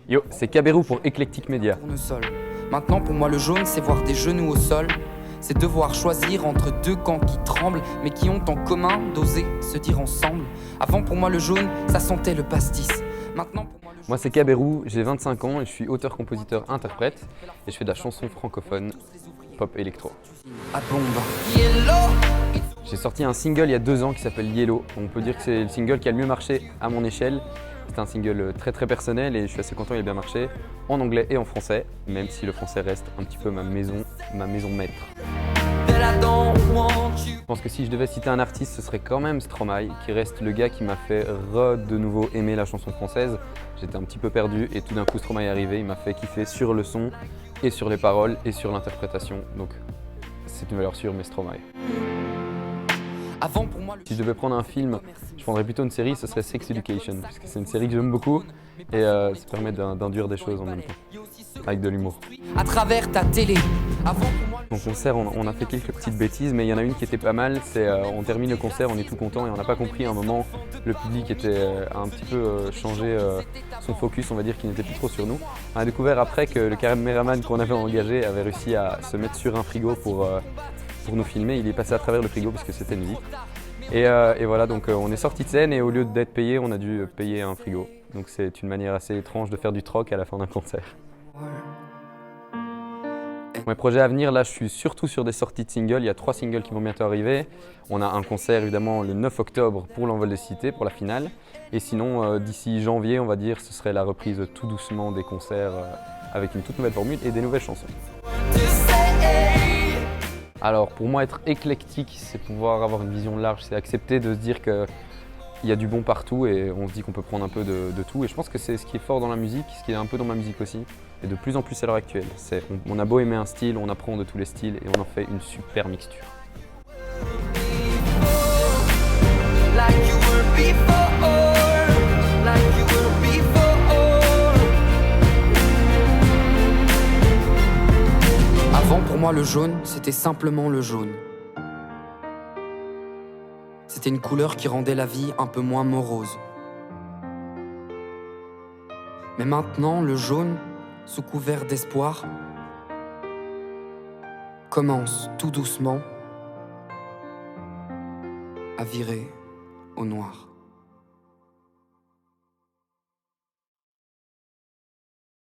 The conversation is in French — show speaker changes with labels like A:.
A: Yo, c'est Kabérou pour Eclectic Media.
B: Tournesol. Maintenant, pour moi, le jaune, c'est voir des genoux au sol. C'est devoir choisir entre deux camps qui tremblent, mais qui ont en commun d'oser se dire ensemble. Avant, pour moi, le jaune, ça sentait le pastis. Maintenant, pour moi, le jaune,
A: Moi, c'est Kabérou, j'ai 25 ans et je suis auteur, compositeur, interprète et je fais de la chanson francophone, pop électro.
B: à bombe.
A: J'ai sorti un single il y a 2 ans qui s'appelle Yellow. On peut dire que c'est le single qui a le mieux marché à mon échelle. C'est un single très personnel et je suis assez content, il a bien marché en anglais et en français, même si le français reste un petit peu ma maison maître. Je pense que si je devais citer un artiste, ce serait quand même Stromae, qui reste le gars qui m'a fait de nouveau aimer la chanson française. J'étais un petit peu perdu et tout d'un coup Stromae est arrivé, il m'a fait kiffer sur le son et sur les paroles et sur l'interprétation. Donc c'est une valeur sûre, mais Stromae.
B: Avant, pour moi,
A: Si je devais prendre un film, je prendrais plutôt une série, ce serait Sex Education, puisque c'est une série que j'aime beaucoup et ça permet d'induire des choses en même temps, avec de l'humour.
B: à travers ta télé. Avant, pour moi,
A: Au concert, on a fait quelques petites bêtises, mais il y en a une qui était pas mal, c'est on termine le concert, on est tout content et on n'a pas compris à un moment, le public a un petit peu changé son focus, on va dire qu'il n'était plus trop sur nous. On a découvert après que le caméraman qu'on avait engagé avait réussi à se mettre sur un frigo pour nous filmer. Il est passé à travers le frigo parce que c'était une vitre. Et voilà, donc on est sorti de scène et au lieu d'être payé, on a dû payer un frigo. Donc c'est une manière assez étrange de faire du troc à la fin d'un concert. Mes projets à venir, là, je suis surtout sur des sorties de singles. Il y a 3 singles qui vont bientôt arriver. On a un concert, évidemment, le 9 octobre pour l'Envol des Cités, pour la finale. Et sinon, d'ici janvier, on va dire, ce serait la reprise tout doucement des concerts avec une toute nouvelle formule et des nouvelles chansons. Alors, pour moi, être éclectique, c'est pouvoir avoir une vision large. C'est accepter de se dire qu'il y a du bon partout et on se dit qu'on peut prendre un peu de tout. Et je pense que c'est ce qui est fort dans la musique, ce qui est un peu dans ma musique aussi. Et de plus en plus à l'heure actuelle. On a beau aimer un style, on apprend de tous les styles et on en fait une super mixture.
B: Avant, pour moi, le jaune, c'était simplement le jaune. C'était une couleur qui rendait la vie un peu moins morose. Mais maintenant, le jaune, sous couvert d'espoir, commence tout doucement à virer au noir.